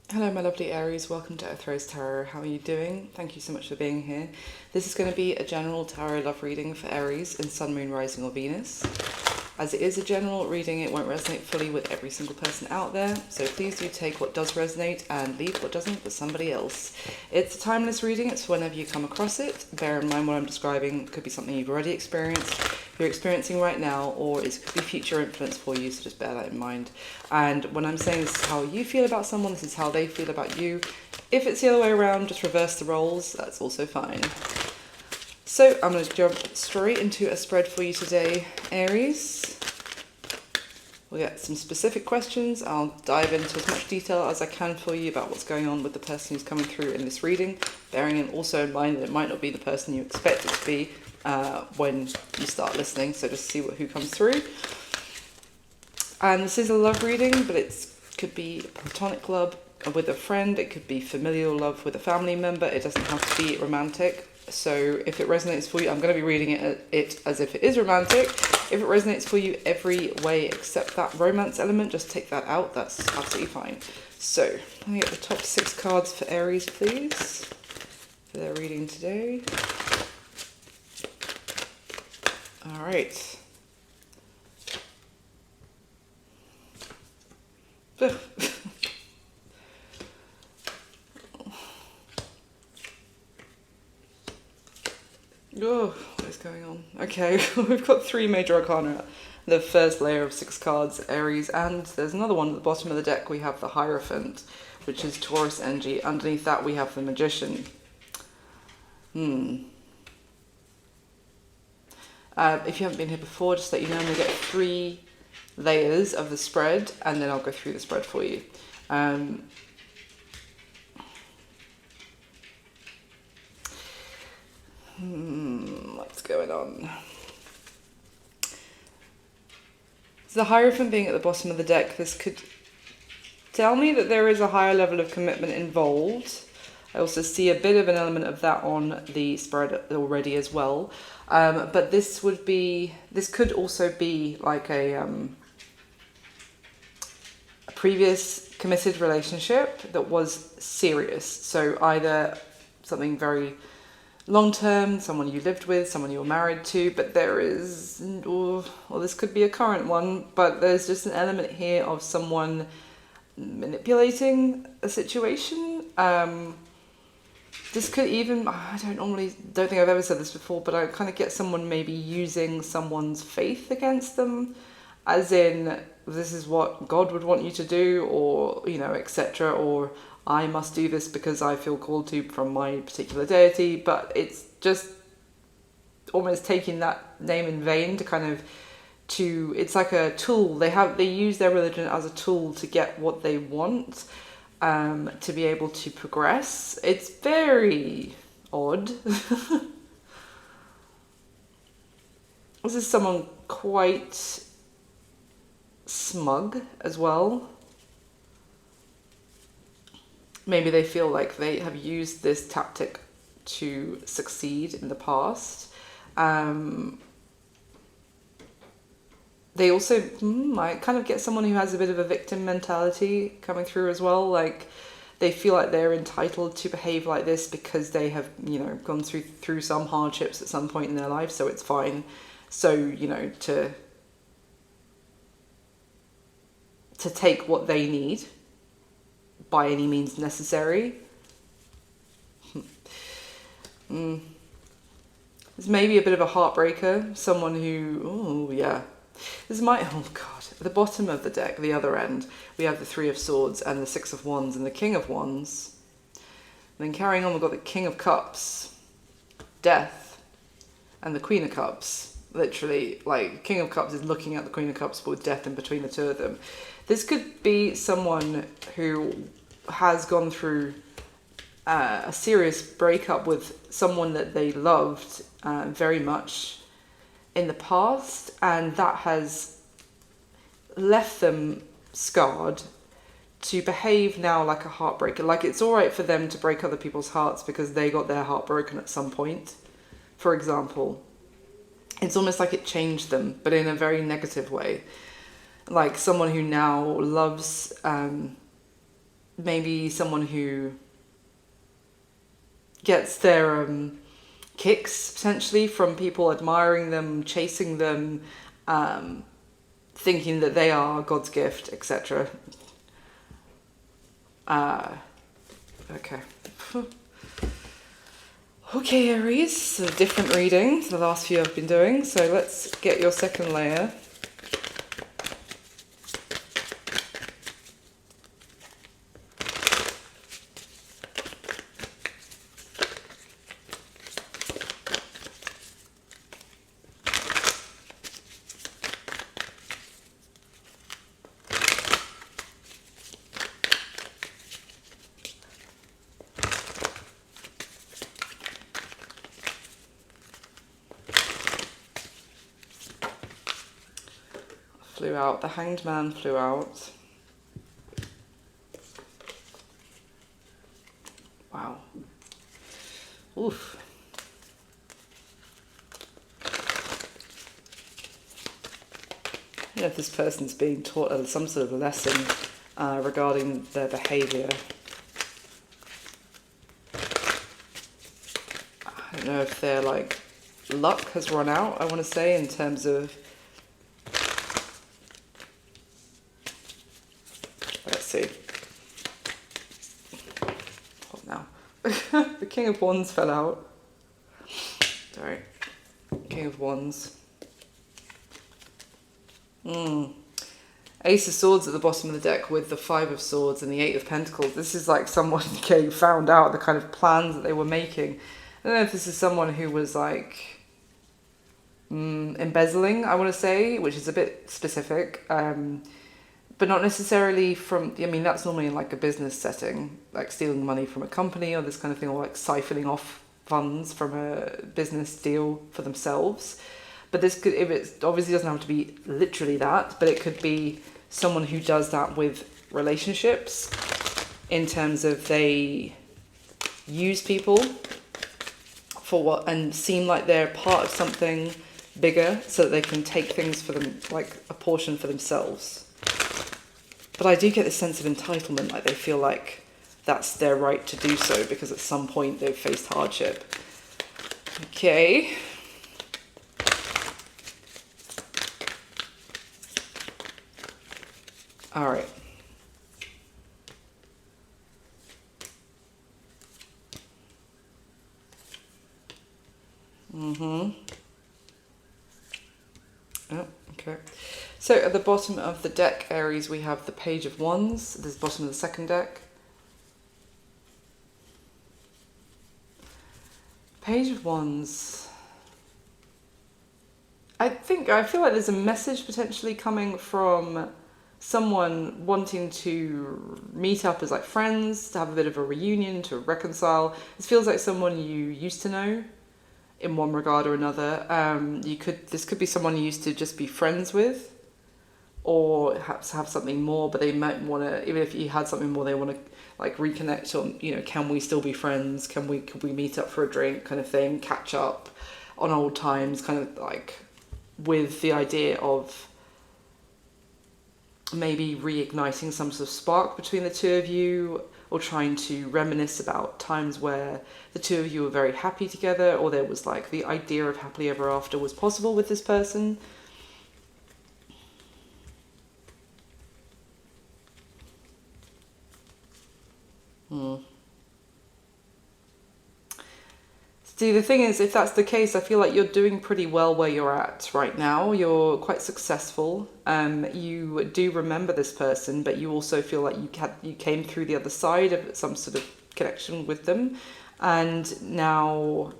Hello, my lovely Aries. Welcome to Aries Tarot. How are you doing? Thank you so much for being here. This is going to be a general tarot love reading for Aries in Sun, Moon, Rising, or Venus. As it is a general reading, it won't resonate fully with every single person out there, so please do take what does resonate and leave what doesn't for somebody else. It's a timeless reading, it's whenever you come across it. Bear in mind what I'm describing could be something you've already experienced, you're experiencing right now, or it could be future influence for you, so just bear that in mind. And when I'm saying this is how you feel about someone, this is how they feel about you. If it's the other way around, just reverse the roles, that's also fine. So I'm going to jump straight into a spread for you today, Aries. We'll get some specific questions. I'll dive into as much detail as I can for you about what's going on with the person who's coming through in this reading, bearing in also in mind that it might not be the person you expect it to be when you start listening, so just see who comes through. And this is a love reading, but it could be platonic love with a friend, it could be familial love with a family member, it doesn't have to be romantic. So if it resonates for you, I'm going to be reading it as if it is romantic. If it resonates for you every way except that romance element, just take that out. That's absolutely fine. So let me get the top 6 cards for Aries, please, for their reading today. All right. Oh, what is going on? Okay, we've got 3 major arcana. The first layer of 6 cards, Aries, and there's another one at the bottom of the deck. We have the Hierophant, which is Taurus energy. Underneath that, we have the Magician. If you haven't been here before, just let you know I'm going to get 3 layers of the spread, and then I'll go through the spread for you. What's going on? So the Hierophant being at the bottom of the deck, this could tell me that there is a higher level of commitment involved. I also see a bit of an element of that on the spread already as well. But this could also be like a previous committed relationship that was serious. So either something very long-term, someone you lived with, someone you were married to, but there is, or this could be a current one, but there's just an element here of someone manipulating a situation. This could even, I don't think I've ever said this before, but I kind of get someone maybe using someone's faith against them, as in, this is what God would want you to do, or, etc., or I must do this because I feel called to from my particular deity, but it's just almost taking that name in vain to kind of, it's like a tool. They use their religion as a tool to get what they want, to be able to progress. It's very odd. This is someone quite smug as well. Maybe they feel like they have used this tactic to succeed in the past. They also might kind of get someone who has a bit of a victim mentality coming through as well. Like they feel like they're entitled to behave like this because they have, gone through some hardships at some point in their life, so it's fine. So, to take what they need by any means necessary. It's maybe a bit of a heartbreaker. Someone who, this might, at the bottom of the deck, the other end, we have the 3 of Swords and the 6 of Wands and the King of Wands. And then carrying on, we've got the King of Cups, Death, and the Queen of Cups. Literally, like, King of Cups is looking at the Queen of Cups, but with Death in between the 2 of them. This could be someone who has gone through a serious breakup with someone that they loved very much in the past, and that has left them scarred to behave now like a heartbreaker. Like it's all right for them to break other people's hearts because they got their heart broken at some point, for example. It's almost like it changed them, but in a very negative way. Like someone who now loves maybe someone who gets their kicks potentially from people admiring them, chasing them, thinking that they are God's gift, etc. Okay. Okay, Aries, so different reading to the last few I've been doing. So let's get your second layer. Flew out. The Hanged Man flew out. Wow. Oof. I don't know if this person's being taught some sort of lesson regarding their behaviour. I don't know if their luck has run out, I want to say, in terms of... Let's see. What now? The King of Wands fell out. Sorry. King of Wands. Ace of Swords at the bottom of the deck with the Five of Swords and the Eight of Pentacles. This is like someone who found out the kind of plans that they were making. I don't know if this is someone who was embezzling, I want to say, which is a bit specific. But not necessarily from, I mean, that's normally in a business setting, like stealing money from a company or this kind of thing, or siphoning off funds from a business deal for themselves. But this could, if it obviously doesn't have to be literally that, but it could be someone who does that with relationships, in terms of they use people for what, and seem like they're part of something bigger so that they can take things for them, like a portion for themselves. But I do get this sense of entitlement, like they feel like that's their right to do so because at some point they've faced hardship. Okay. All right. Oh, okay. So at the bottom of the deck, Aries, we have the Page of Wands. This is the bottom of the second deck. Page of Wands. I feel like there's a message potentially coming from someone wanting to meet up as friends, to have a bit of a reunion, to reconcile. This feels like someone you used to know in one regard or another. This could be someone you used to just be friends with, or perhaps have something more, but they might want to, even if you had something more, they want to reconnect on, can we still be friends? Could we meet up for a drink kind of thing, catch up on old times, kind of with the idea of maybe reigniting some sort of spark between the two of you, or trying to reminisce about times where the two of you were very happy together, or there was the idea of happily ever after was possible with this person. See, the thing is, if that's the case, I feel like you're doing pretty well where you're at right now. You're quite successful. You do remember this person, but you also feel like you came through the other side of some sort of connection with them. And now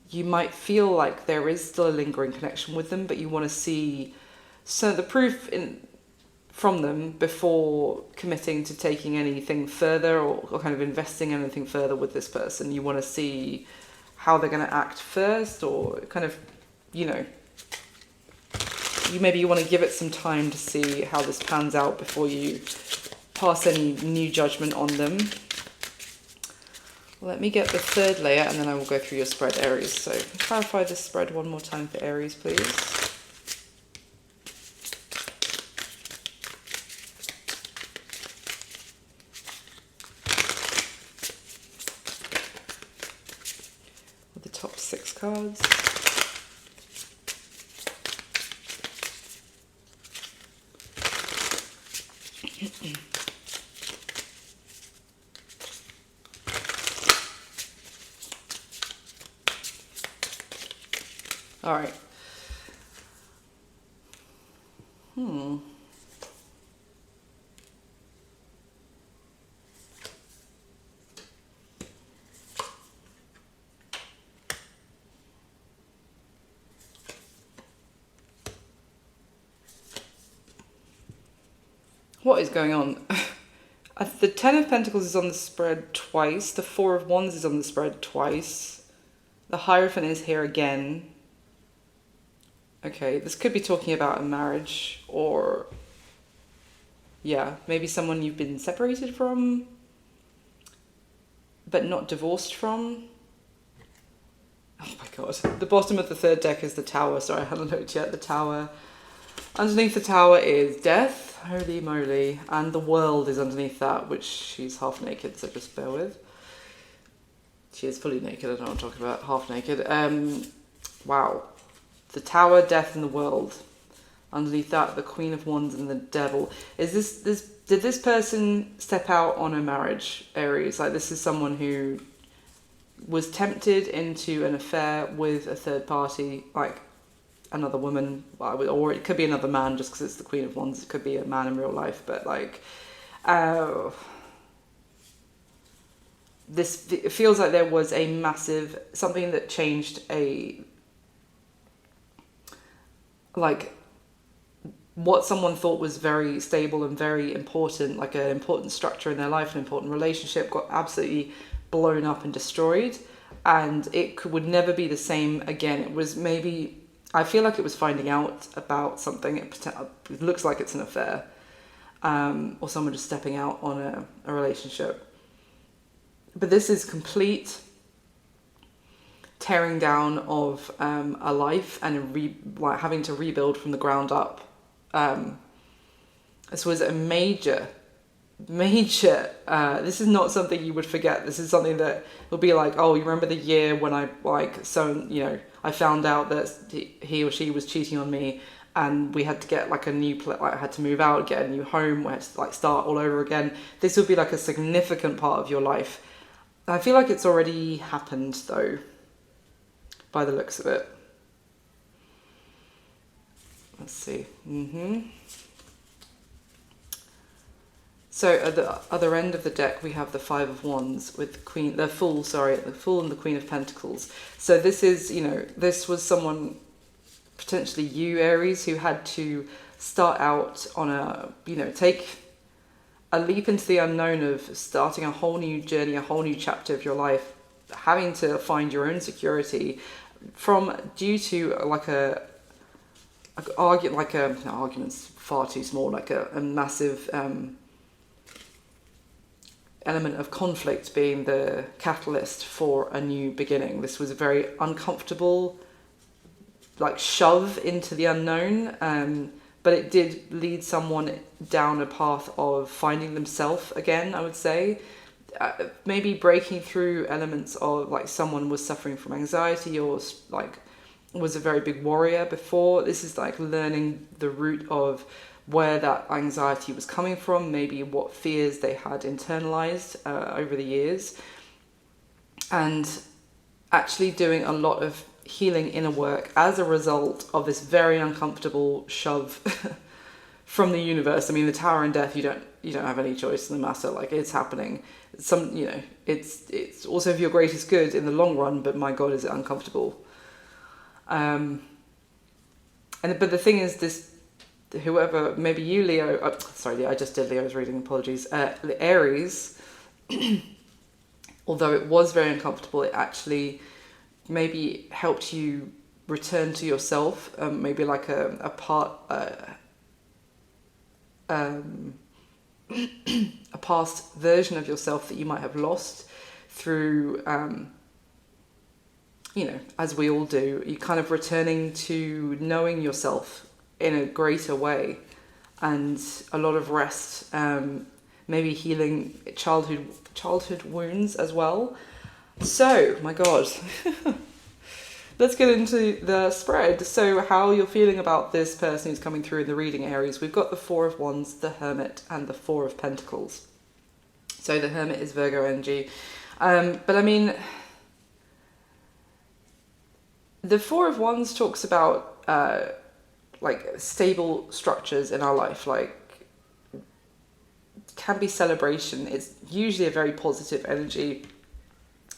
you might feel like there is still a lingering connection with them, but you want to see the proof from them before committing to taking anything further, or kind of investing anything further with this person. You want to see how they're going to act first, or kind of, you want to give it some time to see how this pans out before you pass any new judgment on them. Let me get the third layer and then I will go through your spread, Aries. So clarify this spread one more time for Aries, please. cards. All right. What is going on? The Ten of Pentacles is on the spread twice. The Four of Wands is on the spread twice. The Hierophant is here again. Okay, this could be talking about a marriage, or yeah, maybe someone you've been separated from, but not divorced from. Oh my god. The bottom of the third deck is the Tower. Sorry, I haven't looked yet. The Tower. Underneath the Tower is death. Holy moly. And the World is underneath that, which she's half naked, so just bear with. She is fully naked, I don't know what I'm talking about. Half naked. Wow. The Tower, death, and the World. Underneath that, the Queen of Wands and the Devil. Did this person step out on a marriage, Aries? Like, this is someone who was tempted into an affair with a third party, like another woman, or it could be another man, just because it's the Queen of Wands. It could be a man in real life, but like, it feels like there was a massive, something that changed like what someone thought was very stable and very important, like an important structure in their life, an important relationship, got absolutely blown up and destroyed, and it would never be the same again. It was maybe, I feel like it was finding out about something. It looks like it's an affair, or someone just stepping out on a relationship. But this is complete tearing down of a life and like having to rebuild from the ground up. This was a major, this is not something you would forget. This is something that will be like, oh, you remember the year when I I found out that he or she was cheating on me, and we had to get like a new I had to move out, get a new home, we had to like start all over again. This would be like a significant part of your life. I feel like it's already happened though, by the looks of it. Let's see. So at the other end of the deck, we have the Five of Wands with the Fool and the Queen of Pentacles. So this is, this was someone, potentially you, Aries, who had to start out on take a leap into the unknown of starting a whole new journey, a whole new chapter of your life, having to find your own security due to argument's far too small, like a massive element of conflict being the catalyst for a new beginning. This was a very uncomfortable shove into the unknown, but it did lead someone down a path of finding themselves again, I would say. Maybe breaking through elements of someone was suffering from anxiety or was a very big warrior before. This is learning the root of where that anxiety was coming from, maybe what fears they had internalized over the years, and actually doing a lot of healing inner work as a result of this very uncomfortable shove from the universe. I mean, the Tower and death, you don't have any choice in the matter. It's happening. It's also for your greatest good in the long run, but my God, is it uncomfortable. But the thing is, this, whoever, maybe you, Leo, sorry, I just did Leo's reading, apologies. Aries, although it was very uncomfortable, it actually maybe helped you return to yourself, maybe a past version of yourself that you might have lost through, as we all do, you kind of returning to knowing yourself in a greater way, and a lot of rest, maybe healing childhood wounds as well. So, my God, let's get into the spread. So how you're feeling about this person who's coming through in the reading, Aries. We've got the Four of Wands, the Hermit, and the Four of Pentacles. So the Hermit is Virgo energy. But I mean, the Four of Wands talks about like stable structures in our life, like can be celebration. It's usually a very positive energy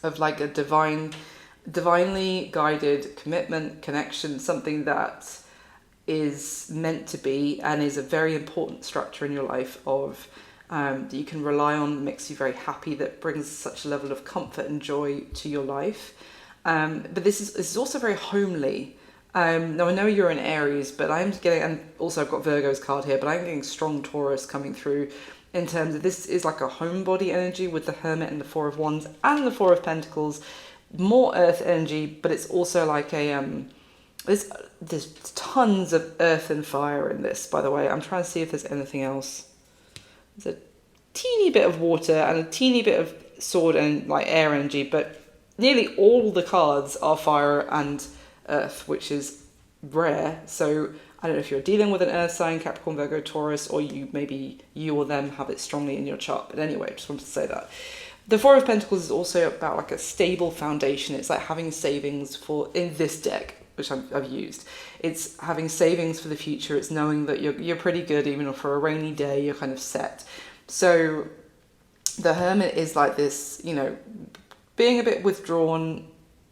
of like a divinely guided commitment, connection, something that is meant to be and is a very important structure in your life of that you can rely on, makes you very happy, that brings such a level of comfort and joy to your life. But this is also very homely. Now I know you're in Aries, but I'm getting, and also I've got Virgo's card here, but I'm getting strong Taurus coming through in terms of this is like a homebody energy with the Hermit and the Four of Wands and the Four of Pentacles, more earth energy, but it's also like a, there's tons of earth and fire in this, by the way. I'm trying to see if there's anything else. There's a teeny bit of water and a teeny bit of sword and like air energy, but nearly all the cards are fire and earth, which is rare. So I don't know if you're dealing with an earth sign, Capricorn, Virgo, Taurus, or you or them have it strongly in your chart. But anyway, just wanted to say that. The Four of Pentacles is also about like a stable foundation. It's like having savings for, in this deck, which I've used. It's having savings for the future. It's knowing that you're pretty good, even for a rainy day, you're kind of set. So the Hermit is like this, you know, being a bit withdrawn,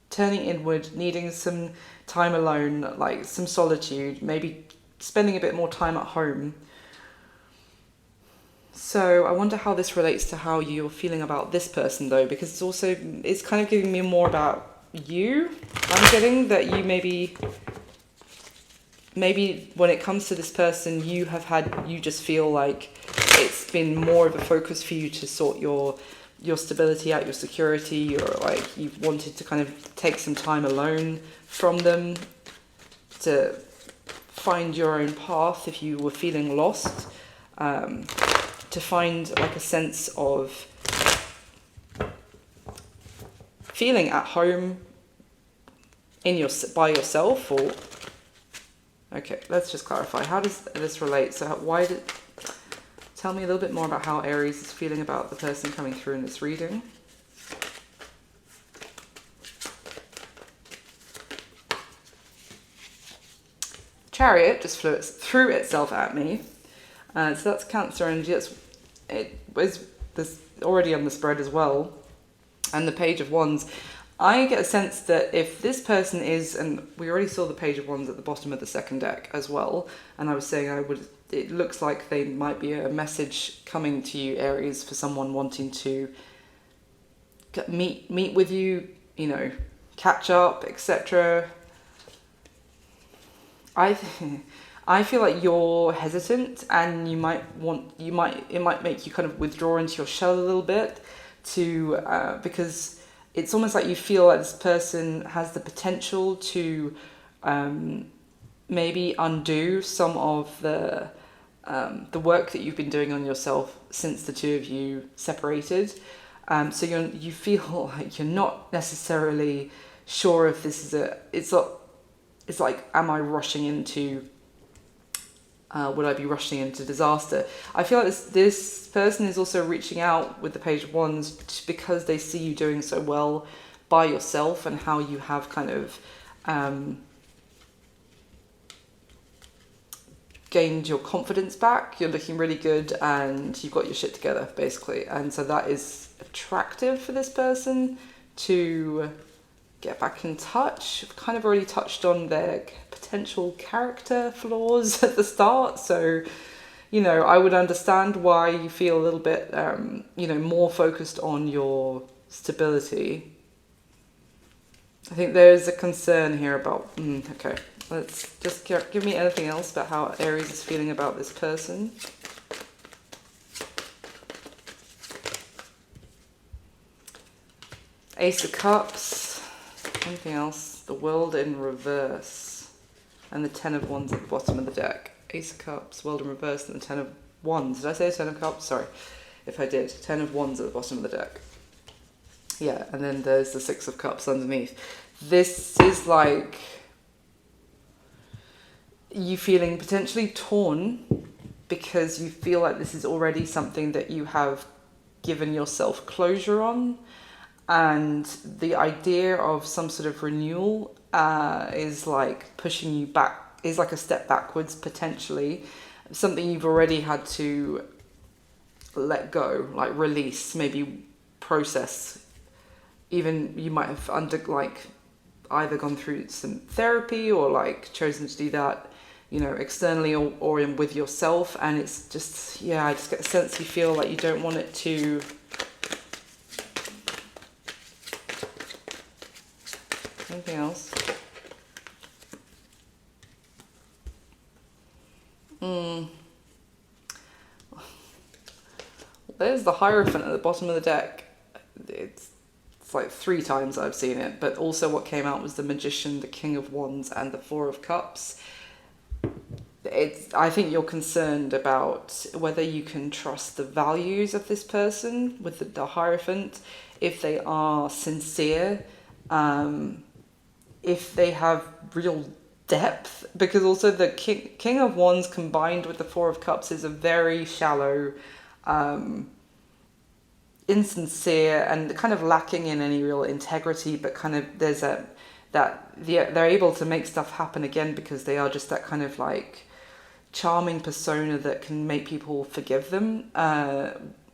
turning inward, needing some time alone, like some solitude, maybe spending a bit more time at home. So I wonder how this relates to how you're feeling about this person though, because it's kind of giving me more about you. I'm getting that you maybe when it comes to this person, you just feel like it's been more of a focus for you to sort your stability out, your security, you've wanted to kind of take some time alone from them to find your own path if you were feeling lost, to find like a sense of feeling at home by yourself. Or okay, let's just clarify, how does this relate? So tell me a little bit more about how Aries is feeling about the person coming through in this reading. Chariot just threw itself at me. So that's Cancer energy. It was this already on the spread as well. And the Page of Wands. I get a sense that if this person is, and we already saw the Page of Wands at the bottom of the second deck as well, and I was saying it looks like they might be a message coming to you, Aries, for someone wanting to meet with you, you know, catch up, etc. I feel like you're hesitant, and it might make you kind of withdraw into your shell a little bit because it's almost like you feel like this person has the potential to maybe undo some of the work that you've been doing on yourself since the two of you separated. So you feel like you're not necessarily sure if this is it's like, am I rushing into, would I be rushing into disaster? I feel like this person is also reaching out with the Page of Wands because they see you doing so well by yourself and how you have kind of gained your confidence back. You're looking really good and you've got your shit together, basically. And so that is attractive for this person to get back in touch. I've kind of already touched on their potential character flaws at the start, so you know, I would understand why you feel a little bit more focused on your stability. I think there's a concern here about okay, let's just give me anything else about how Aries is feeling about this person. Ace of Cups. Anything else? The World in reverse. And the Ten of Wands at the bottom of the deck. Ace of Cups, World in reverse, and the Ten of Wands. Did I say Ten of Cups? Sorry if I did. Ten of Wands at the bottom of the deck. Yeah, and then there's the Six of Cups underneath. This is like you feeling potentially torn because you feel like this is already something that you have given yourself closure on, and the idea of some sort of renewal is like pushing you back, is like a step backwards potentially, something you've already had to let go, like release, maybe process. Even you might have either gone through some therapy or like chosen to do that, you know, externally or in with yourself, and it's just, yeah, I just get the sense you feel like you don't want it to. Anything else? There's the Hierophant at the bottom of the deck. It's like 3 times I've seen it, but also what came out was the Magician, the King of Wands, and the Four of Cups. I think you're concerned about whether you can trust the values of this person with the Hierophant, if they are sincere, if they have real depth, because also the King of Wands combined with the Four of Cups is a very shallow, insincere, and kind of lacking in any real integrity, but kind of there's they're able to make stuff happen again because they are just that kind of like charming persona that can make people forgive them,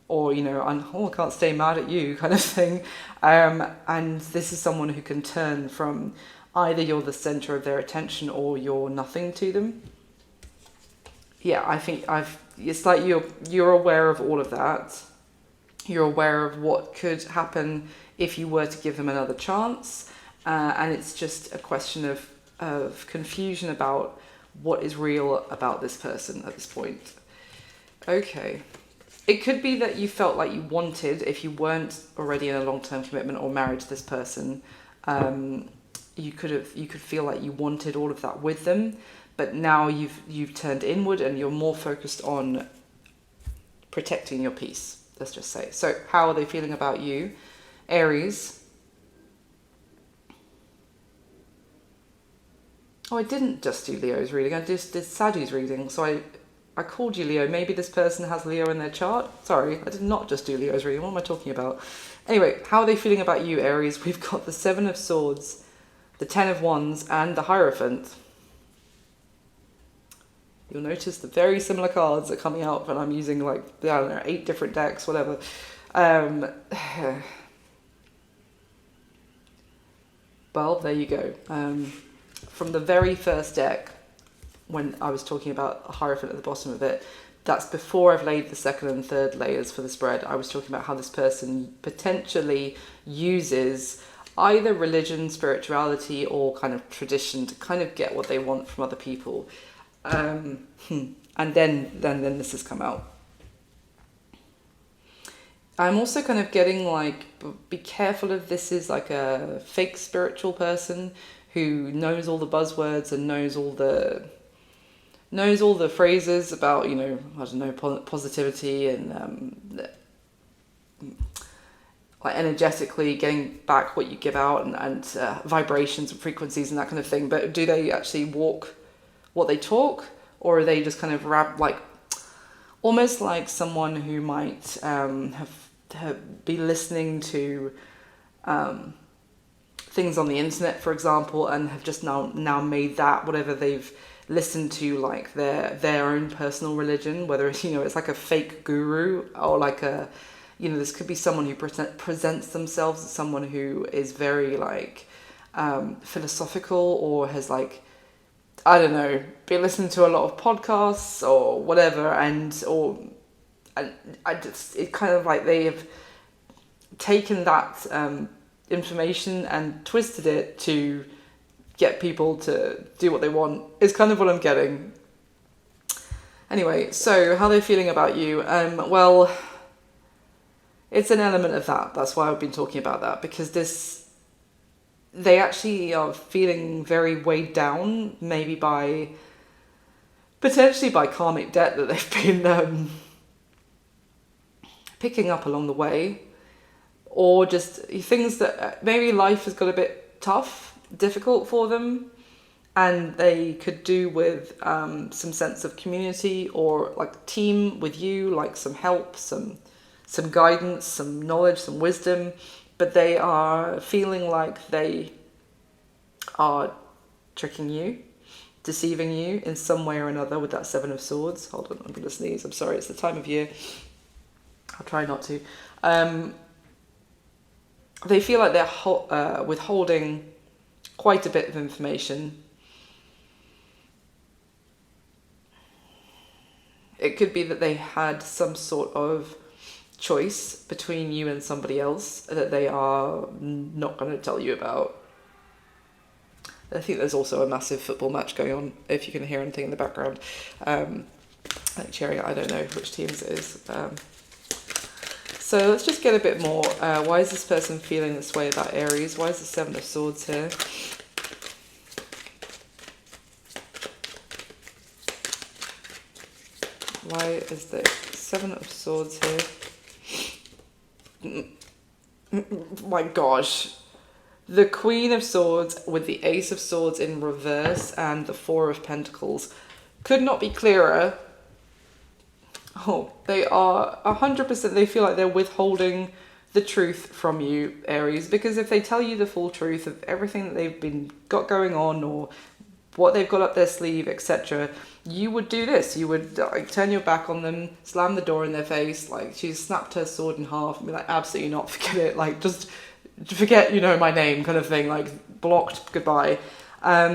or, you know, I can't stay mad at you kind of thing. And this is someone who can turn from either you're the center of their attention or you're nothing to them. Yeah, I think it's like you're aware of all of that. You're aware of what could happen if you were to give them another chance. And it's just a question of confusion about what is real about this person at this point. Okay. It could be that you felt like you wanted, if you weren't already in a long-term commitment or married to this person, you could feel like you wanted all of that with them, but now you've turned inward and you're more focused on protecting your peace, let's just say. So how are they feeling about you? Aries. Oh, I didn't just do Leo's reading, I just did Sadie's reading, so I called you Leo. Maybe this person has Leo in their chart. Sorry, I did not just do Leo's reading. What am I talking about? Anyway, how are they feeling about you, Aries? We've got the 7 of Swords, the 10 of Wands, and the Hierophant. You'll notice the very similar cards are coming out when I'm using, like, I don't know, 8 different decks, whatever. Well, there you go. From the very first deck, when I was talking about a Hierophant at the bottom of it, that's before I've laid the second and third layers for the spread. I was talking about how this person potentially uses either religion, spirituality, or kind of tradition to kind of get what they want from other people. And then this has come out. I'm also kind of getting like, be careful if this is like a fake spiritual person who knows all the buzzwords and knows all the phrases about, you know, I don't know, positivity and like energetically getting back what you give out and vibrations and frequencies and that kind of thing. But do they actually walk what they talk, or are they just kind of almost like someone who might be listening to things on the internet, for example, and have just now made that whatever they've listened to like their own personal religion, whether it's, you know, it's like a fake guru, or like a, you know, this could be someone who presents themselves as someone who is very like philosophical, or has like, I don't know, been listening to a lot of podcasts or whatever, and I just, it kind of like they have taken that information and twisted it to get people to do what they want, is kind of what I'm getting. Anyway, so how are they feeling about you? Well, it's an element of that. That's why I've been talking about that, because they actually are feeling very weighed down, maybe potentially by karmic debt that they've been picking up along the way, or just things that maybe life has got a bit tough, difficult for them, and they could do with some sense of community or like team with you, like some help, some guidance, some knowledge, some wisdom, but they are feeling like they are tricking you, deceiving you in some way or another with that Seven of Swords. Hold on, I'm going to sneeze. I'm sorry, it's the time of year. I'll try not to. They feel like they're withholding quite a bit of information. It could be that they had some sort of choice between you and somebody else that they are not going to tell you about. I think there's also a massive football match going on, if you can hear anything in the background. Like cheering, I don't know which teams it is. So let's just get a bit more. Why is this person feeling this way about Aries? Why is the Seven of Swords here? Why is the Seven of Swords here? My gosh. The Queen of Swords with the Ace of Swords in reverse and the Four of Pentacles. Could not be clearer. Oh, they are 100%, they feel like they're withholding the truth from you, Aries, because if they tell you the full truth of everything that they've got going on or what they've got up their sleeve, etc., you would do this. You would like turn your back on them, slam the door in their face, like she snapped her sword in half and be like, absolutely not, forget it, like just forget you know my name kind of thing, like blocked, goodbye.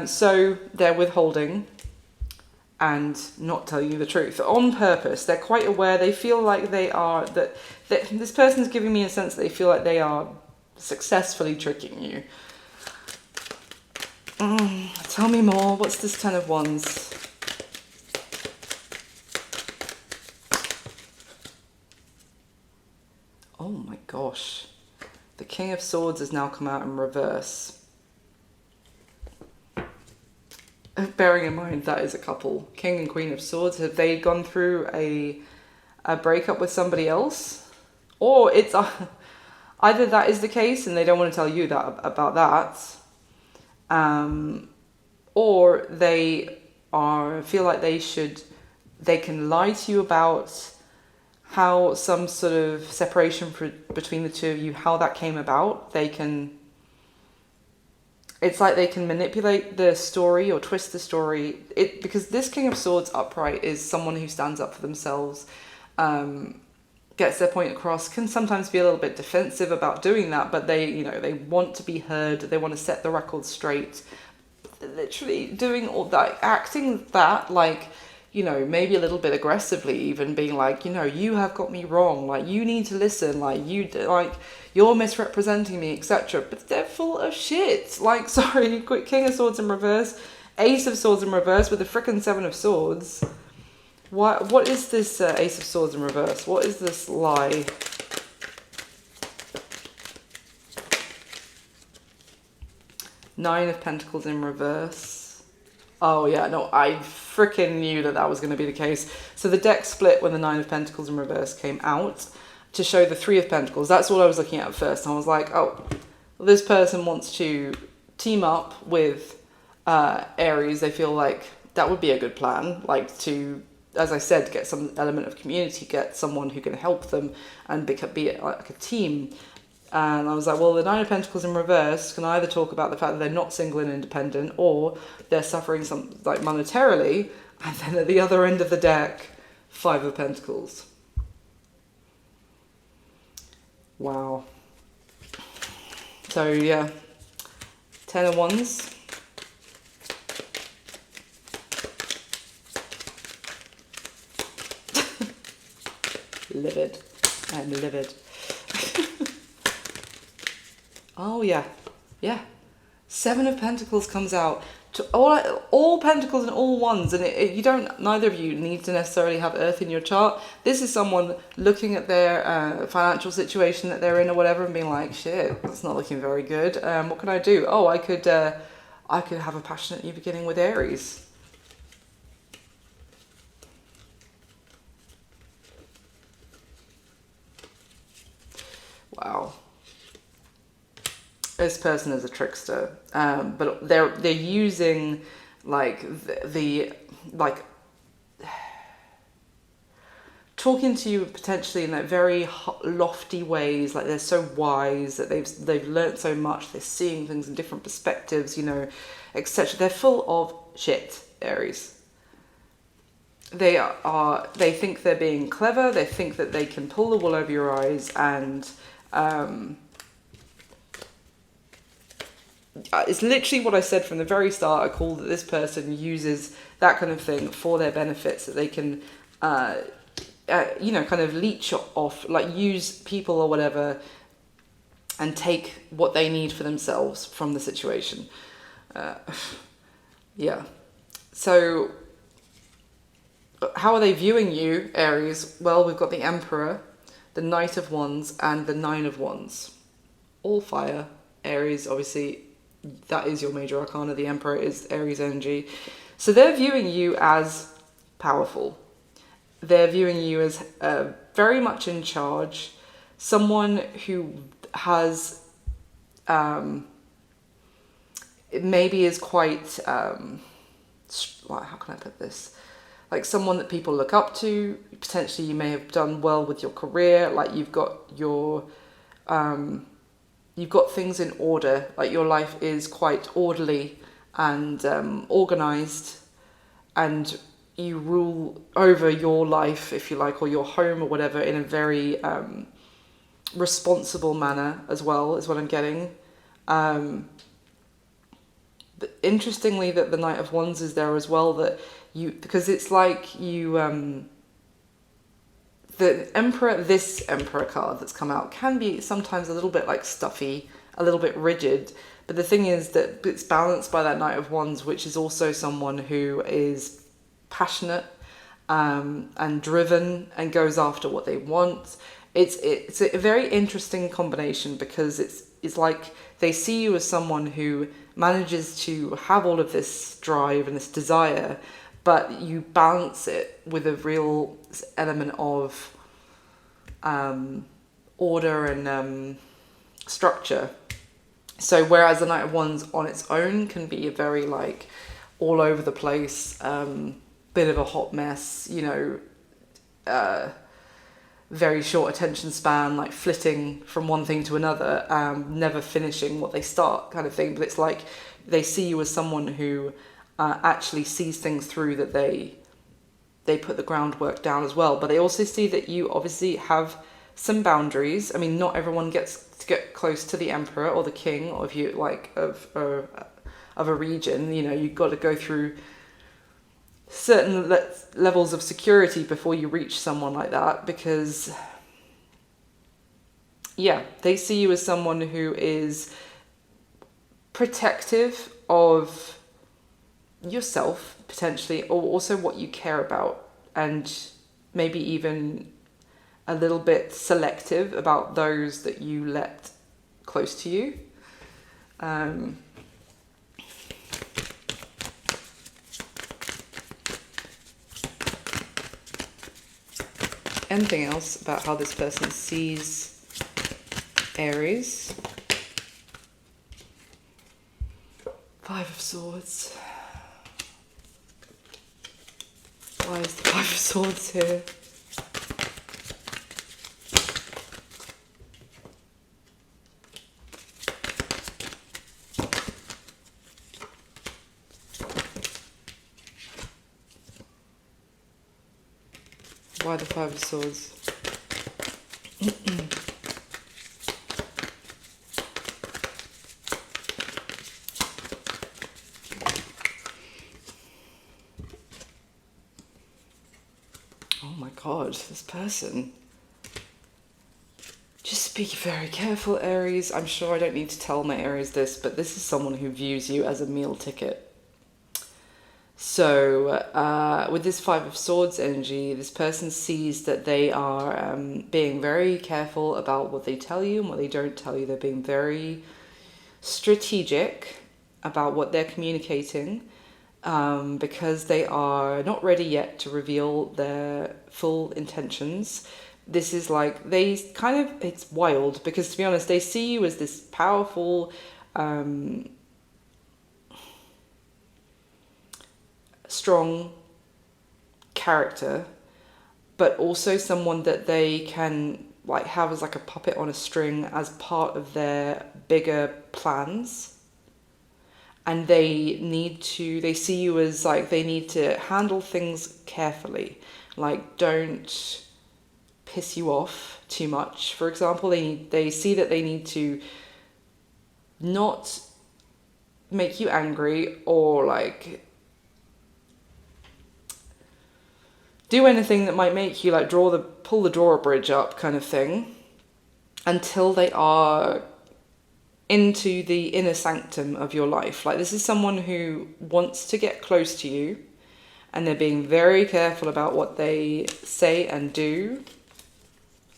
So they're withholding and not telling you the truth on purpose. They're quite aware. They feel like they are, that this person's giving me a sense that they feel like they are successfully tricking you. Tell me more. What's this Ten of Wands? Oh my gosh. The King of Swords has now come out in reverse. Bearing in mind that is a couple. King and Queen of Swords. Have they gone through a breakup with somebody else? Or it's either that is the case and they don't want to tell you that about that. Or they feel like they can lie to you about how some sort of separation between the two of you, how that came about. It's like they can manipulate the story or twist the story. Because this King of Swords upright is someone who stands up for themselves, gets their point across, can sometimes be a little bit defensive about doing that, but they want to be heard, they want to set the record straight. Literally doing all that, acting that like, maybe a little bit aggressively, even being like, you have got me wrong, like you need to listen, like you're misrepresenting me, etc. But they're full of shit. Like, sorry, King of Swords in reverse, Ace of Swords in reverse with the frickin' Seven of Swords. What is this Ace of Swords in reverse? What is this lie? Nine of Pentacles in reverse. Oh yeah, no, I freaking knew that was going to be the case. So the deck split when the Nine of Pentacles in reverse came out to show the Three of Pentacles. That's all I was looking at first. I was like, oh, this person wants to team up with Aries. They feel like that would be a good plan, like to, as I said, get some element of community, get someone who can help them and be like a team. And I was like, well, the Nine of Pentacles in reverse can either talk about the fact that they're not single and independent, or they're suffering some, like, monetarily. And then at the other end of the deck, Five of Pentacles. Wow. So yeah, Ten of Wands. Livid. I'm livid. Oh yeah, yeah. Seven of Pentacles comes out. To all Pentacles and all Wands, and neither of you need to necessarily have Earth in your chart. This is someone looking at their financial situation that they're in or whatever and being like, shit, that's not looking very good. What can I do? Oh, I could have a passionate new beginning with Aries. Wow. this person is a trickster, but they're using like the like talking to you potentially in like very lofty ways, like they're so wise that they've learned so much, they're seeing things in different perspectives, you know, etc. They're full of shit, Aries. They think they're being clever, they think that they can pull the wool over your eyes, and it's literally what I said from the very start. I call that this person uses that kind of thing for their benefits, that they can you know, kind of leech off, like use people or whatever, and take what they need for themselves from the situation. Yeah. So how are they viewing you, Aries? Well, we've got the Emperor, the Knight of Wands, and the Nine of Wands. All fire. Aries, obviously, that is your major arcana. The Emperor is Aries energy. So they're viewing you as powerful. They're viewing you as very much in charge. Someone who has, maybe is quite, how can I put this? Like someone that people look up to. Potentially you may have done well with your career. Like you've got your, you've got things in order. Like your life is quite orderly and organized, and you rule over your life, if you like, or your home or whatever, in a very responsible manner as well, is what I'm getting. But interestingly, that the Knight of Wands is there as well, that you, because it's like you, the Emperor, this Emperor card that's come out can be sometimes a little bit like stuffy, a little bit rigid, but the thing is that it's balanced by that Knight of Wands, which is also someone who is passionate and driven and goes after what they want. It's a very interesting combination, because it's like they see you as someone who manages to have all of this drive and this desire, but you balance it with a real element of order and structure. So whereas the Knight of Wands on its own can be a very like all over the place, bit of a hot mess, you know, very short attention span, like flitting from one thing to another, never finishing what they start, kind of thing. But it's like they see you as someone who actually sees things through, that they put the groundwork down as well. But they also see that you obviously have some boundaries. I mean, not everyone gets to get close to the Emperor or the King, or if you like of a region. You know, you've got to go through certain levels of security before you reach someone like that, because yeah, they see you as someone who is protective of yourself potentially, or also what you care about, and maybe even a little bit selective about those that you let close to you. Anything else about how this person sees Aries? Five of Swords. Why is the Five of Swords here? Why the Five of Swords? Oh my God, this person. Just be very careful, Aries. I'm sure I don't need to tell my Aries this, but this is someone who views you as a meal ticket. So with this Five of Swords energy, this person sees that they are being very careful about what they tell you and what they don't tell you. They're being very strategic about what they're communicating, because they are not ready yet to reveal their full intentions, this is like, they kind of, it's wild, because to be honest, they see you as this powerful, strong character, but also someone that they can like have as like a puppet on a string as part of their bigger plans. And they see you as like, they need to handle things carefully, like don't piss you off too much. For example, they see that they need to not make you angry or like do anything that might make you like pull the drawbridge up kind of thing, until they are into the inner sanctum of your life. Like, this is someone who wants to get close to you, and they're being very careful about what they say and do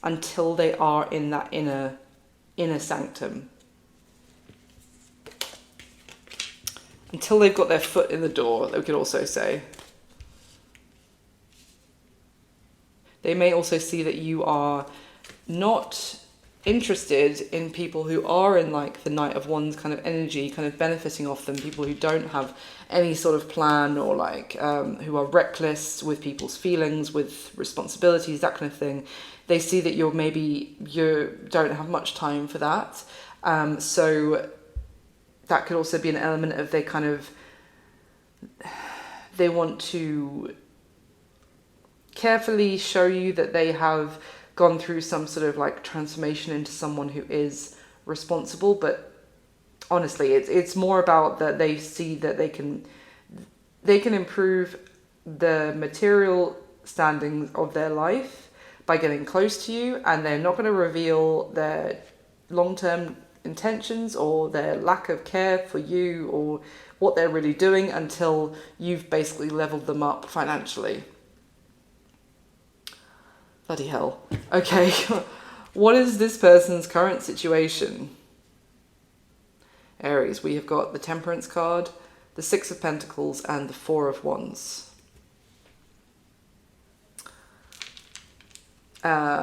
until they are in that inner sanctum. Until they've got their foot in the door, we could also say. They may also see that you are not interested in people who are in like the Knight of Wands kind of energy, kind of benefiting off them, people who don't have any sort of plan, or like who are reckless with people's feelings, with responsibilities, that kind of thing. They see that you don't have much time for that. So that could also be an element of they want to carefully show you that they have gone through some sort of like transformation into someone who is responsible. But honestly, it's more about that they see that they can improve the material standings of their life by getting close to you, and they're not going to reveal their long-term intentions or their lack of care for you or what they're really doing until you've basically leveled them up financially. Bloody hell. Okay, what is this person's current situation? Aries, we have got the Temperance card, the Six of Pentacles, and the Four of Wands.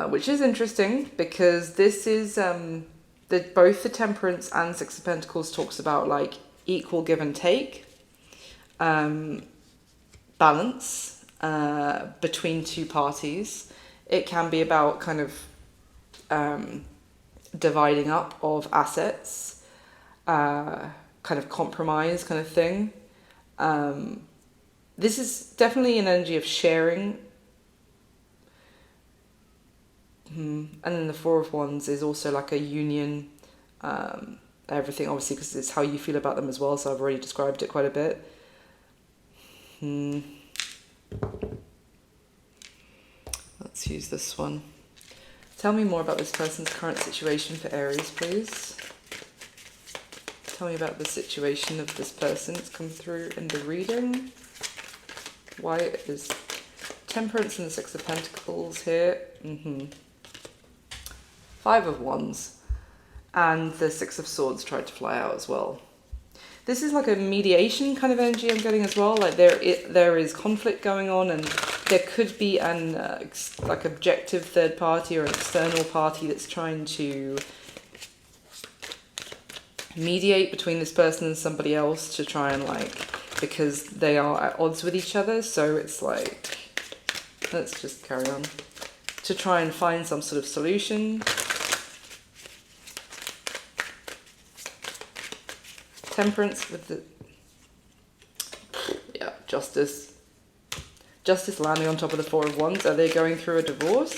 Which is interesting, because this is both the Temperance and Six of Pentacles talks about like equal give and take, balance between two parties. It can be about kind of dividing up of assets, kind of compromise kind of thing. This is definitely an energy of sharing. And then the Four of Wands is also like a union, everything obviously because it's how you feel about them as well, so I've already described it quite a bit. Let's use this one. Tell me more about this person's current situation for Aries, please. Tell me about the situation of this person that's come through in the reading. Why is Temperance and the Six of Pentacles here? Five of Wands. And the Six of Swords tried to fly out as well. This is like a mediation kind of energy I'm getting as well. Like there is conflict going on, and there could be an like objective third party or an external party that's trying to mediate between this person and somebody else to try and like, because they are at odds with each other. So it's like, let's just carry on to try and find some sort of solution. Temperance with the Justice. Justice landing on top of the Four of Wands. Are they going through a divorce?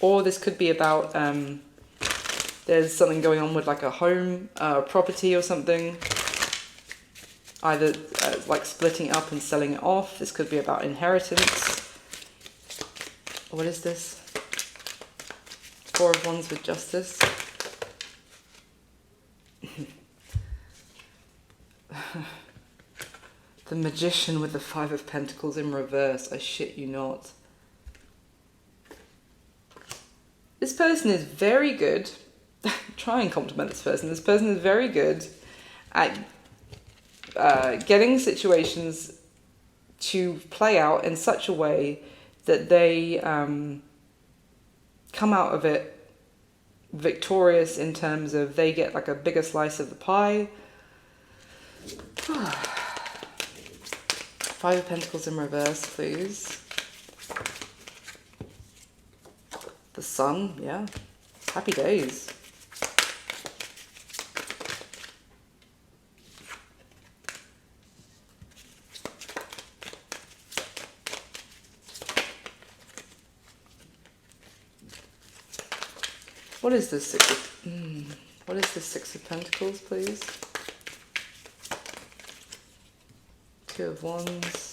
Or this could be about there's something going on with like a home, property or something. Either like splitting up and selling it off. This could be about inheritance. What is this? Four of Wands with Justice. The Magician with the Five of Pentacles in reverse. I shit you not. This person is very good. Try and compliment this person. This person is very good at getting situations to play out in such a way that they come out of it victorious, in terms of they get like a bigger slice of the pie. Five of Pentacles in reverse, please. The Sun, yeah. Happy days. What is this what is the Six of Pentacles, please? Two of Wands.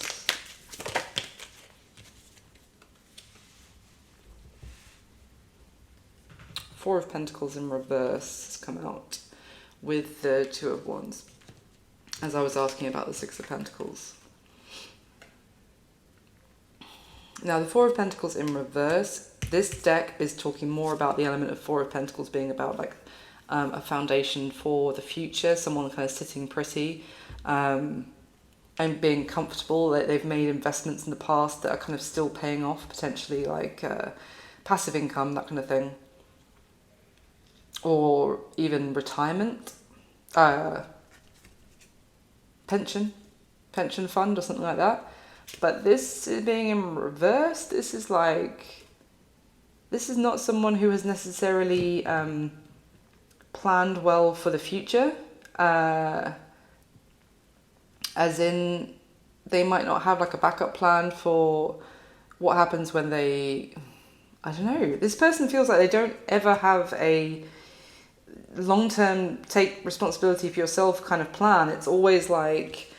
Four of Pentacles in reverse has come out with the Two of Wands, as I was asking about the Six of Pentacles. Now, the Four of Pentacles in reverse, this deck is talking more about the element of Four of Pentacles being about like a foundation for the future, someone kind of sitting pretty and being comfortable. They've made investments in the past that are kind of still paying off, potentially like passive income, that kind of thing. Or even retirement, pension fund or something like that. But this being in reverse, this is not someone who has necessarily planned well for the future. As in, they might not have like a backup plan for what happens when they, I don't know. This person feels like they don't ever have a long-term take responsibility for yourself kind of plan. It's always like,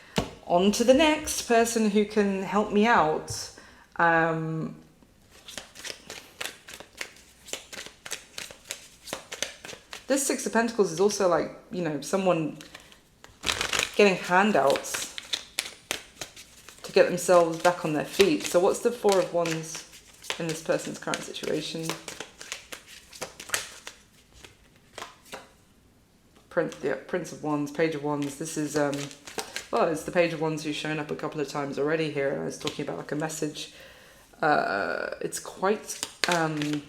on to the next person who can help me out. This Six of Pentacles is also like, you know, someone getting handouts to get themselves back on their feet. So what's the Four of Wands in this person's current situation? Prince of Wands, Page of Wands. This is, well, it's the Page of Wands who's shown up a couple of times already here. I was talking about like a message. It's quite... a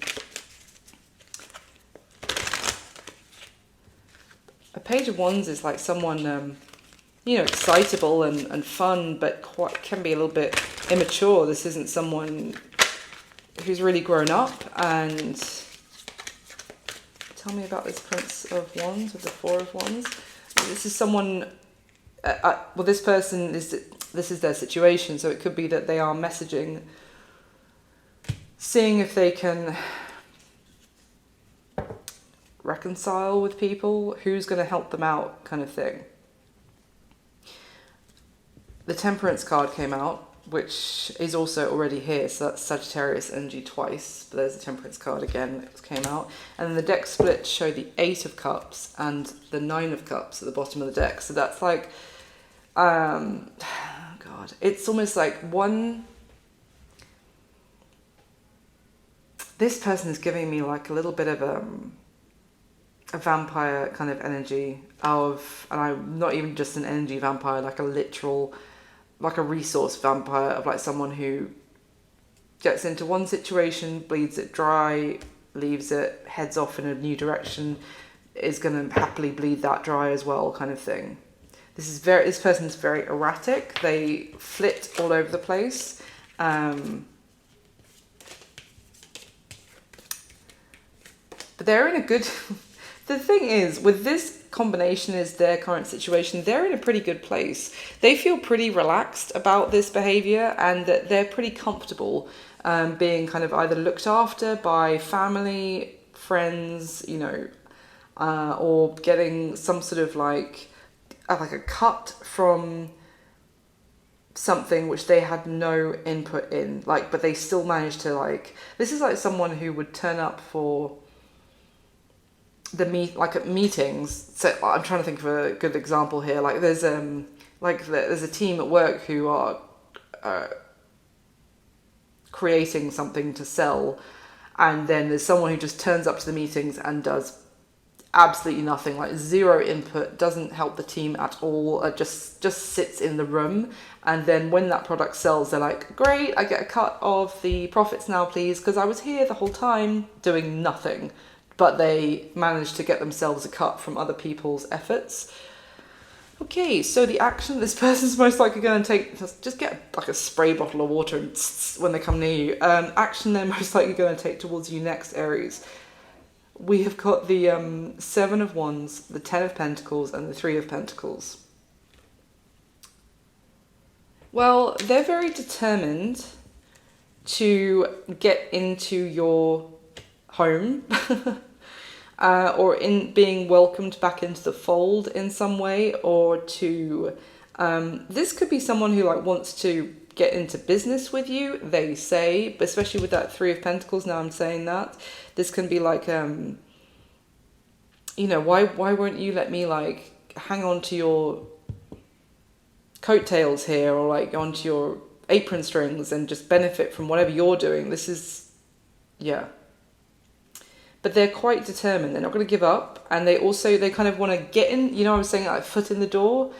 Page of Wands is like someone, you know, excitable and fun, but can be a little bit immature. This isn't someone who's really grown up. And tell me about this Prince of Wands with the Four of Wands. This is someone, well, this person, this is their situation, so it could be that they are messaging, seeing if they can reconcile with people, who's going to help them out, kind of thing. The Temperance card came out, which is also already here, so that's Sagittarius energy twice, but there's the Temperance card again that came out. And then the deck splits show the Eight of Cups and the Nine of Cups at the bottom of the deck. So that's like, God, it's almost like one... This person is giving me like a little bit of a vampire kind of energy of, and I'm not even just an energy vampire, like a literal, like a resource vampire of like someone who gets into one situation, bleeds it dry, leaves it, heads off in a new direction, is going to happily bleed that dry as well, kind of thing. This person's very erratic. They flit all over the place. But they're in a good... The thing is, with this combination is their current situation, they're in a pretty good place. They feel pretty relaxed about this behavior, and that they're pretty comfortable being kind of either looked after by family, friends, you know, or getting some sort of like a cut from something which they had no input in, like, but they still managed to, like, this is like someone who would turn up for the meetings. So I'm trying to think of a good example here. Like there's a team at work who are creating something to sell, and then there's someone who just turns up to the meetings and does absolutely nothing, like zero input, doesn't help the team at all, just sits in the room. And then when that product sells, they're like, great, I get a cut of the profits now, please, because I was here the whole time doing nothing. But they managed to get themselves a cut from other people's efforts. Okay, so the action this person's most likely going to take, just get like a spray bottle of water and when they come near you. Action they're most likely going to take towards you next, Aries. We have got the Seven of Wands, the Ten of Pentacles, and the Three of Pentacles. Well, they're very determined to get into your home or in being welcomed back into the fold in some way, or to this could be someone who like wants to get into business with you, they say, but especially with that Three of Pentacles. Now I'm saying that this can be like you know, why won't you let me like hang on to your coattails here, or like onto your apron strings and just benefit from whatever you're doing. This is, yeah. But they're quite determined. They're not going to give up. And they kind of want to get in, you know, I was saying like foot in the door.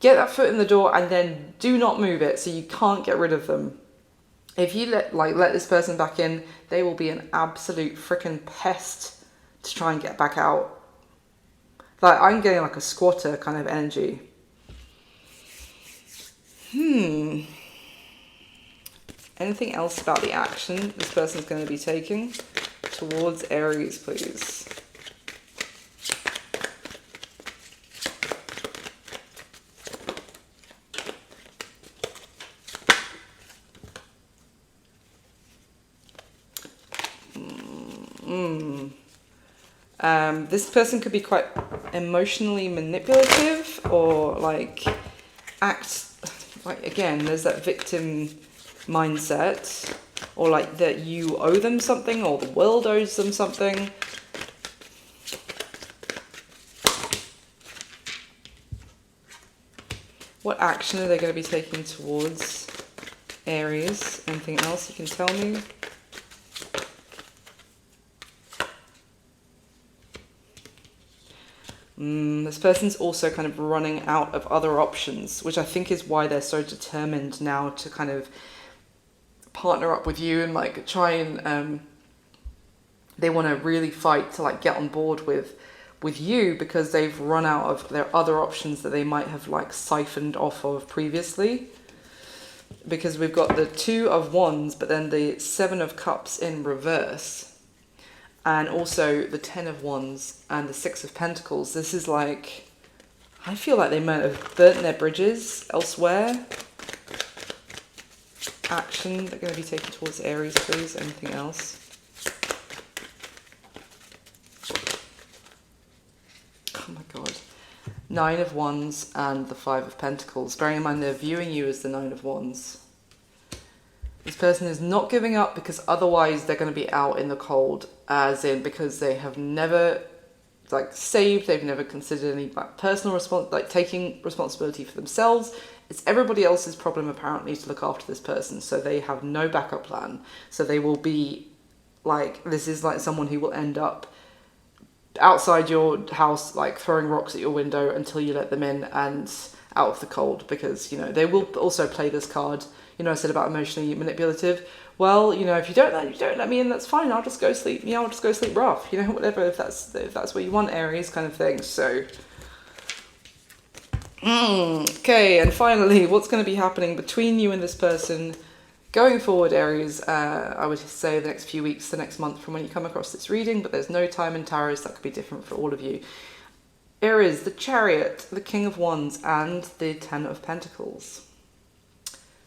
Get that foot in the door and then do not move it so you can't get rid of them. If you let this person back in, they will be an absolute freaking pest to try and get back out. Like, I'm getting like a squatter kind of energy. Anything else about the action this person's going to be taking towards Aries, please? This person could be quite emotionally manipulative, or like act like, again, there's that victim mindset, or like that you owe them something, or the world owes them something. What action are they going to be taking towards Aries? Anything else you can tell me? This person's also kind of running out of other options, which I think is why they're so determined now to kind of partner up with you and like try and they want to really fight to like get on board with you, because they've run out of their other options that they might have like siphoned off of previously. Because we've got the Two of Wands, but then the Seven of Cups in reverse. And also the Ten of Wands and the Six of Pentacles. This is like, I feel like they might have burnt their bridges elsewhere. Action they're going to be taken towards Aries, please. Anything else? Oh my god. Nine of Wands and the Five of Pentacles. Bearing in mind they're viewing you as the Nine of Wands. This person is not giving up, because otherwise they're going to be out in the cold, as in because they have never like saved, they've never considered any like personal taking responsibility for themselves. It's everybody else's problem apparently to look after this person, so they have no backup plan. So they will be like, this is like someone who will end up outside your house like throwing rocks at your window until you let them in and out of the cold, because you know they will also play this card. You know, I said about emotionally manipulative. Well, you know, if you don't let me in, that's fine. I'll just go sleep. You know, I'll just go sleep rough. You know, whatever. If that's what you want, Aries, kind of thing. So, okay. And finally, what's going to be happening between you and this person going forward, Aries? I would say the next few weeks, the next month from when you come across this reading. But there's no time in tarot, so that could be different for all of you. Aries, the Chariot, the King of Wands, and the Ten of Pentacles.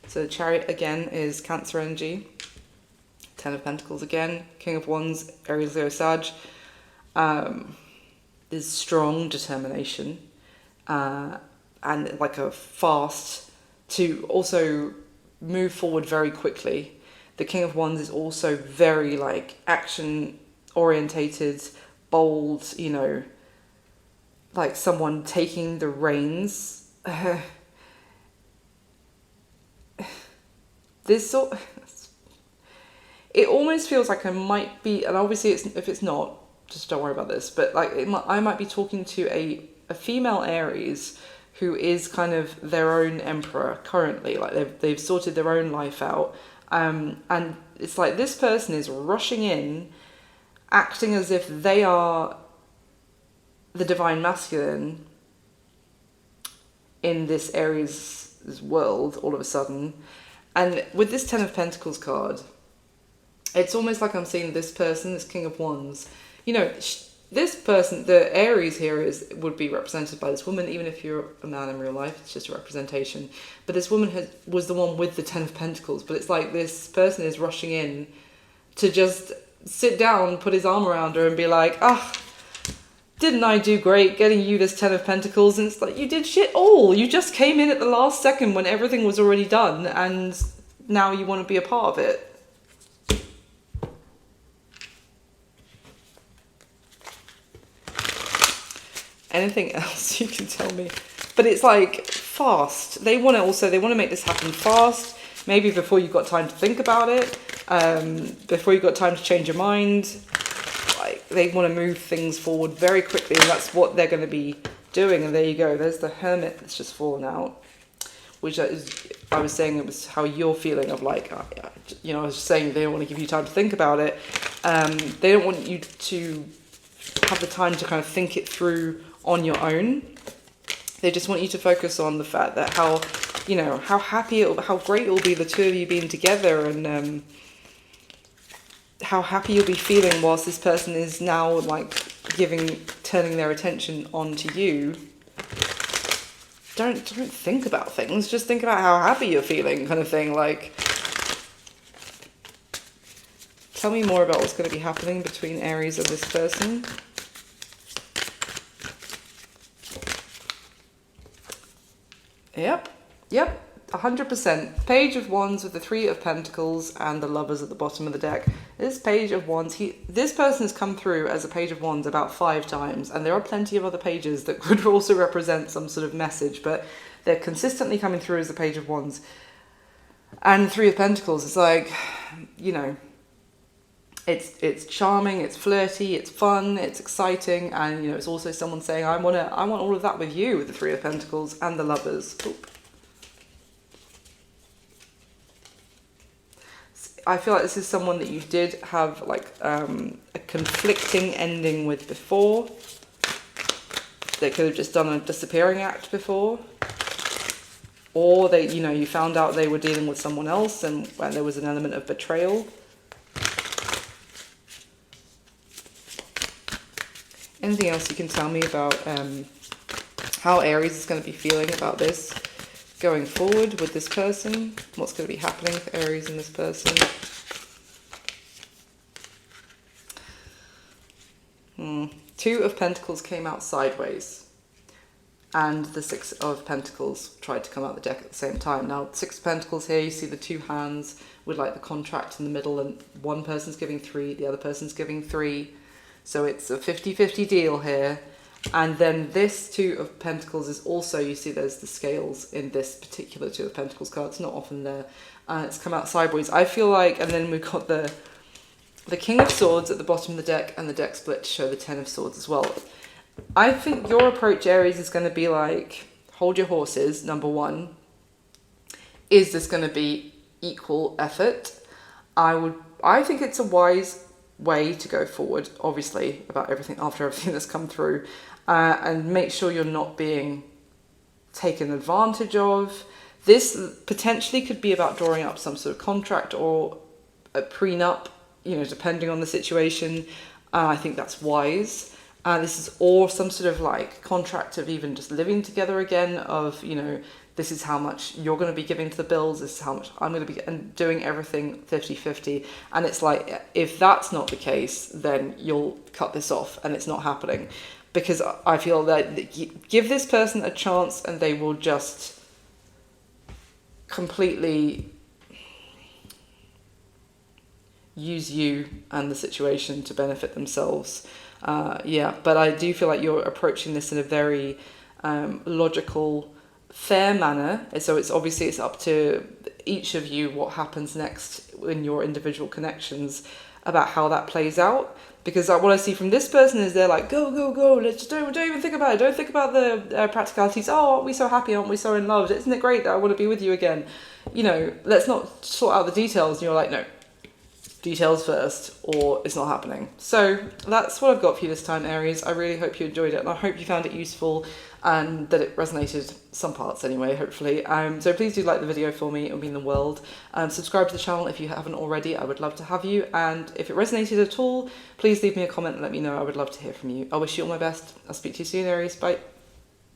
So the Chariot again is Cancer energy. Ten of Pentacles again. King of Wands, Aries, Leo, Sag. There's strong determination. And like a fast to also move forward very quickly. The King of Wands is also very like action orientated, bold, you know, like someone taking the reins. This sort, it almost feels like I might be, and obviously if it's not, just don't worry about this. But like, I might be talking to a female Aries who is kind of their own emperor currently. Like they've sorted their own life out. And it's like this person is rushing in, acting as if they are the divine masculine in this Aries world all of a sudden. And with this Ten of Pentacles card, it's almost like I'm seeing this person, this King of Wands. You know, this person, the Aries here would be represented by this woman, even if you're a man in real life, it's just a representation. But this woman was the one with the Ten of Pentacles. But it's like this person is rushing in to just sit down, put his arm around her and be like, didn't I do great getting you this Ten of Pentacles? And it's like, you did shit all. You just came in at the last second when everything was already done, and now you want to be a part of it. Anything else you can tell me? But it's like fast. They want to make this happen fast. Maybe before you've got time to think about it. Before you've got time to change your mind. Like, they want to move things forward very quickly, and that's what they're going to be doing. And there you go. There's the Hermit that's just fallen out. Which is, I was saying, it was how you're feeling of like, you know, I was just saying they don't want to give you time to think about it. They don't want you to have the time to kind of think it through on your own. They just want you to focus on the fact that how great it will be, the two of you being together, and how happy you'll be feeling whilst this person is now like turning their attention onto you. Don't think about things, just think about how happy you're feeling, kind of thing. Like, tell me more about what's going to be happening between Aries and this person. Yep, 100%. Page of Wands with the Three of Pentacles and the Lovers at the bottom of the deck. This Page of Wands, this person has come through as a Page of Wands about 5 times, and there are plenty of other pages that could also represent some sort of message, but they're consistently coming through as the Page of Wands. And Three of Pentacles, it's like, you know, it's charming, it's flirty, it's fun, it's exciting, and you know, it's also someone saying, I want all of that with you, with the Three of Pentacles and the Lovers. Oop. I feel like this is someone that you did have like a conflicting ending with before. They could have just done a disappearing act before, or they, you know, you found out they were dealing with someone else, and there was an element of betrayal. Anything else you can tell me about how Aries is going to be feeling about this going forward with this person? What's going to be happening for Aries and this person? Two of Pentacles came out sideways, and the Six of Pentacles tried to come out the deck at the same time. Now, Six of Pentacles here, you see the two hands with like the contract in the middle, and one person's giving 3, the other person's giving 3. So it's a 50-50 deal here. And then this Two of Pentacles is also, you see there's the scales in this particular Two of Pentacles card. It's not often there. It's come out sideways. I feel like, and then we've got the King of Swords at the bottom of the deck, and the deck split to show the Ten of Swords as well. I think your approach, Aries, is going to be like, hold your horses, number one. Is this going to be equal effort? I think it's a wise way to go forward, obviously, about everything, after everything that's come through, and make sure you're not being taken advantage of. This potentially could be about drawing up some sort of contract or a prenup, you know, depending on the situation. I think that's wise. This is, or some sort of like contract of even just living together again, of, you know, this is how much you're going to be giving to the bills, this is how much I'm going to be, and doing everything 50-50. And it's like, if that's not the case, then you'll cut this off, and it's not happening. Because I feel that give this person a chance and they will just completely use you and the situation to benefit themselves. But I do feel like you're approaching this in a very logical fair manner. So it's obviously it's up to each of you what happens next in your individual connections about how that plays out. Because what I see from this person is they're like, go, go, go, let's don't even think about it. Don't think about the practicalities. Oh, aren't we so happy? Aren't we so in love? Isn't it great that I want to be with you again? You know, let's not sort out the details. And you're like, no, details first, or it's not happening. So that's what I've got for you this time, Aries. I really hope you enjoyed it, and I hope you found it useful and that it resonated some parts anyway, hopefully. So please do like the video for me, it would mean the world. Subscribe to the channel if you haven't already, I would love to have you. And if it resonated at all, please leave me a comment and let me know. I would love to hear from you. I wish you all my best. I'll speak to you soon, Aries. Bye.